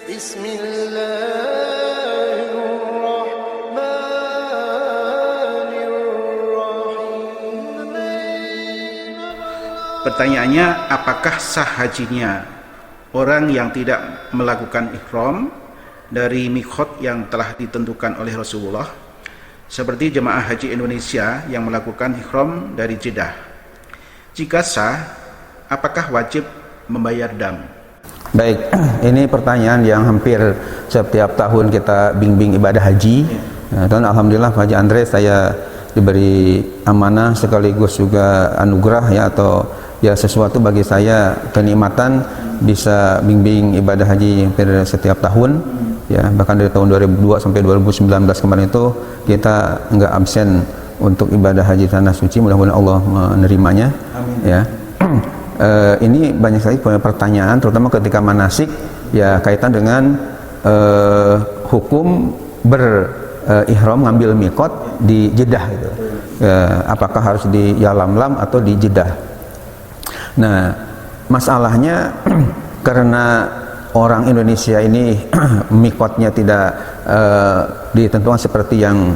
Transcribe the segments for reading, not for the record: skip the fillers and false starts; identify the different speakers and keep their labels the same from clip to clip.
Speaker 1: Bismillahirrahmanirrahim. Pertanyaannya, apakah sah hajinya orang yang tidak melakukan ihram dari miqat yang telah ditentukan oleh Rasulullah, seperti jemaah haji Indonesia yang melakukan ihram dari Jeddah? Jika sah, apakah wajib membayar dam?
Speaker 2: Baik, ini pertanyaan yang hampir setiap tahun kita bimbing ibadah haji. Dan alhamdulillah Pak Haji Andre, saya diberi amanah sekaligus juga anugerah ya, atau ya sesuatu bagi saya kenikmatan bisa bimbing ibadah haji hampir setiap tahun ya, bahkan dari tahun 2002 sampai 2019 kemarin itu kita nggak absen untuk ibadah haji tanah suci. Mudah-mudahan Allah menerimanya. Amin. Ya. Ini banyak sekali pertanyaan, terutama ketika manasik ya, kaitan dengan hukum ihram ngambil miqat di Jeddah gitu. Apakah harus di Yalamlam atau di Jeddah? Nah, masalahnya karena orang Indonesia ini miqatnya tidak ditentukan seperti yang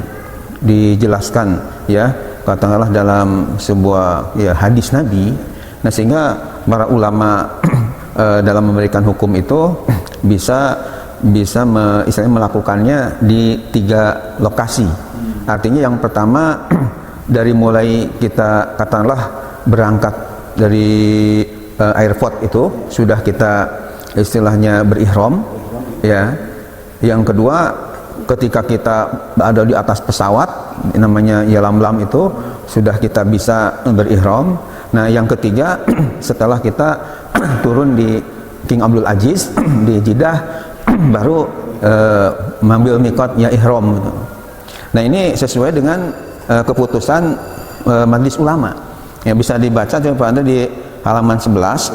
Speaker 2: dijelaskan ya, katakanlah dalam sebuah ya hadis Nabi. Nah, sehingga para ulama dalam memberikan hukum itu bisa istilahnya melakukannya di 3 lokasi. Artinya yang pertama dari mulai kita katakanlah berangkat dari airport itu sudah kita istilahnya berihram ya. Yang kedua, ketika kita ada di atas pesawat namanya Yalamlam itu sudah kita bisa berihram. Nah, yang ketiga setelah kita turun di King Abdul Aziz di Jeddah baru mengambil miqat ya ihram gitu. Nah, ini sesuai dengan keputusan Majelis Ulama. Ya, bisa dibaca coba Anda di halaman 11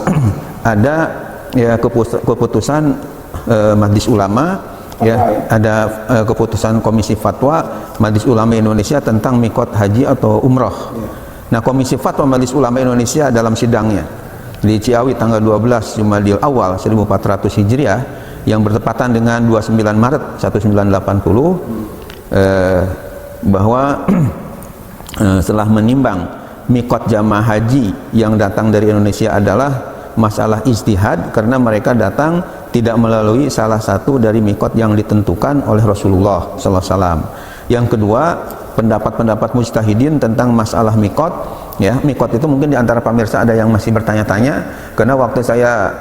Speaker 2: ada ya keputusan Majelis Ulama ya, ada keputusan Komisi Fatwa Majelis Ulama Indonesia tentang miqat haji atau umroh. Nah, Komisi Fatwa Majelis Ulama Indonesia dalam sidangnya di Ciawi tanggal 12 Jumadil Awal 1400 Hijriah yang bertepatan dengan 29 Maret 1980 bahwa setelah menimbang miqat jamaah haji yang datang dari Indonesia adalah masalah ijtihad karena mereka datang tidak melalui salah satu dari miqat yang ditentukan oleh Rasulullah SAW. Yang kedua, pendapat-pendapat mujtahidin tentang masalah miqat ya. Miqat itu mungkin di antara pemirsa ada yang masih bertanya-tanya, karena waktu saya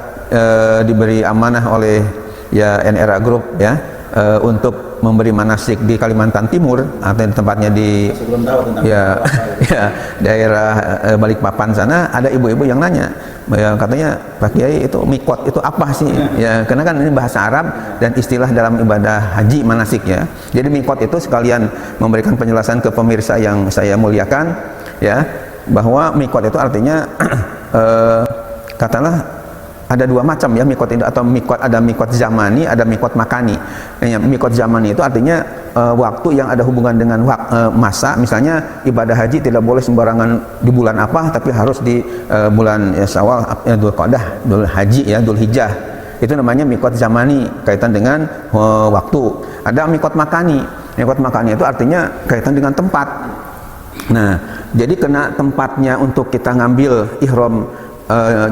Speaker 2: diberi amanah oleh ya NRA Group ya untuk memberi manasik di Kalimantan Timur atau tempatnya di ya, ya daerah Balikpapan sana, ada ibu-ibu yang nanya ya, katanya Pak Kiai itu miqat itu apa sih ya, karena kan ini bahasa Arab dan istilah dalam ibadah haji manasik ya. Jadi miqat itu sekalian memberikan penjelasan ke pemirsa yang saya muliakan ya, bahwa miqat itu artinya katakanlah ada 2 macam ya miqat itu, atau miqat, ada miqat zamani, ada miqat makani. Miqat zamani itu artinya waktu yang ada hubungan dengan masa, misalnya ibadah haji tidak boleh sembarangan di bulan apa, tapi harus di bulan ya, Syawal, Dzulqa'dah, Dzul Haji ya, Dzulhijjah. Itu namanya miqat zamani, kaitan dengan waktu. Ada miqat makani. Miqat makani itu artinya kaitan dengan tempat. Nah, jadi kena tempatnya untuk kita ngambil ihram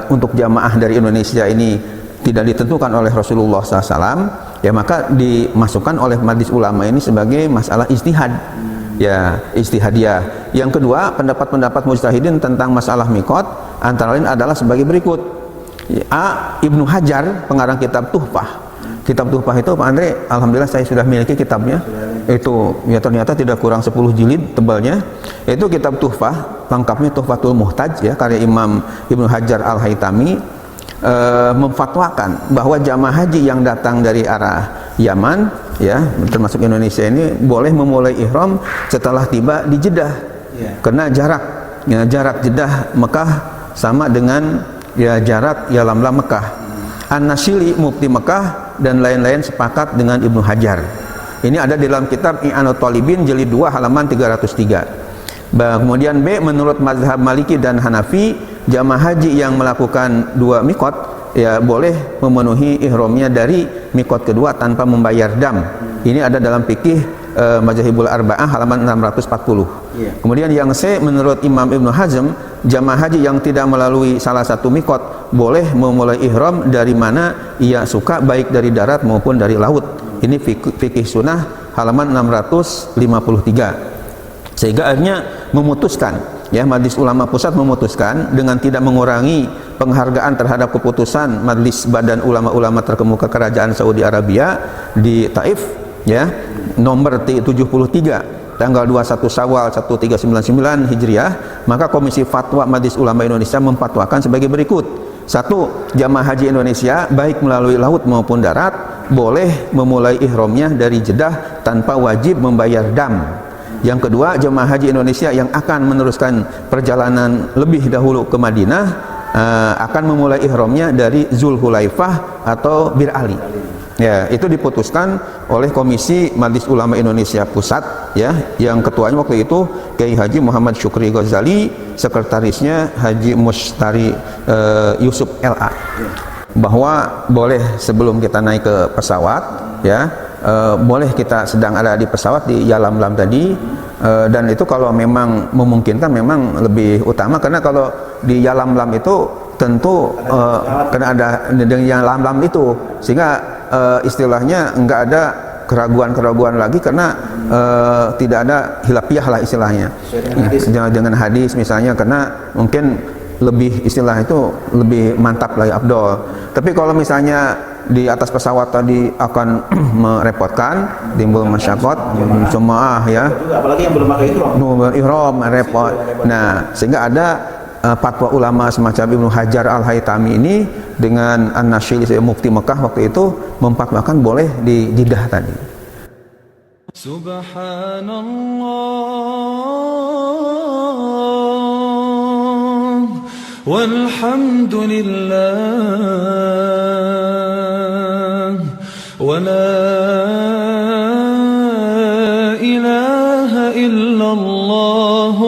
Speaker 2: untuk jamaah dari Indonesia ini tidak ditentukan oleh Rasulullah SAW ya, maka dimasukkan oleh Majelis Ulama ini sebagai masalah ijtihad ya, ijtihadiyah. Yang kedua, pendapat-pendapat mujtahidin tentang masalah miqat antara lain adalah sebagai berikut. Ibnu Hajar, pengarang kitab Tuhfah. Kitab Tuhfah itu Pak Andre, alhamdulillah saya sudah miliki kitabnya. Itu ya ternyata tidak kurang 10 jilid tebalnya. Itu kitab Tuhfah, lengkapnya Tuhfatul Muhtaj ya, karya Imam Ibnu Hajar Al-Haytami, memfatwakan bahwa jamaah haji yang datang dari arah Yaman ya, termasuk Indonesia ini boleh memulai ihram setelah tiba di Jeddah. Karena jarak Jeddah Mekah sama dengan ya jarak Yalamlam Mekah. An-Nasyili Mufti Mekah dan lain-lain sepakat dengan Ibnu Hajar. Ini ada di dalam kitab I'anut Thalibin jilid 2 halaman 303. Kemudian B, menurut mazhab Maliki dan Hanafi, jamaah haji yang melakukan 2 miqat ya boleh memenuhi ihramnya dari mikot kedua tanpa membayar dam. Ini ada dalam fikih Mazhabul Arba'ah halaman 640. Kemudian yang C, menurut Imam Ibnu Hazm, jamaah haji yang tidak melalui salah satu mikot boleh memulai ihram dari mana ia suka, baik dari darat maupun dari laut. Ini fikih sunnah halaman 653. Sehingga akhirnya memutuskan, ya, Majelis Ulama Pusat memutuskan dengan tidak mengurangi penghargaan terhadap keputusan Majelis Badan Ulama-Ulama Terkemuka Kerajaan Saudi Arabia di Taif, ya, nomor 73 tanggal 21 Syawal 1399 Hijriah, maka Komisi Fatwa Majelis Ulama Indonesia memfatwakan sebagai berikut. 1. Jamaah haji Indonesia baik melalui laut maupun darat boleh memulai ihramnya dari Jeddah tanpa wajib membayar dam. Yang kedua, jemaah haji Indonesia yang akan meneruskan perjalanan lebih dahulu ke Madinah akan memulai ihramnya dari Zulhulaifah atau Bir Ali. Ya, itu diputuskan oleh Komisi Majelis Ulama Indonesia Pusat, ya, yang ketuanya waktu itu Kiai Haji Muhammad Syukri Ghazali, sekretarisnya Haji Mustari Yusuf LA. Bahwa boleh sebelum kita naik ke pesawat, ya, boleh kita sedang ada di pesawat di Yalamlam tadi, dan itu kalau memang memungkinkan memang lebih utama, karena kalau di Yalamlam itu tentu karena ada dengan Yalamlam itu, sehingga istilahnya enggak ada keraguan-keraguan lagi, karena tidak ada hilapiah lah istilahnya dengan hadis misalnya, karena mungkin lebih istilah itu lebih mantap lagi, abdol. Tapi kalau misalnya di atas pesawat tadi akan merepotkan, timbul masyarakat jemaah, ya,
Speaker 1: apalagi yang belum pakai
Speaker 2: ihram repot. Nah, sehingga ada fatwa ulama semacam Ibnu Hajar Al-Haytami ini dengan An-Nasyili Mufti Mekah waktu itu memfatwakan boleh di Jeddah tadi.
Speaker 3: Subhanallah walhamdulillah wa la ilaha illallah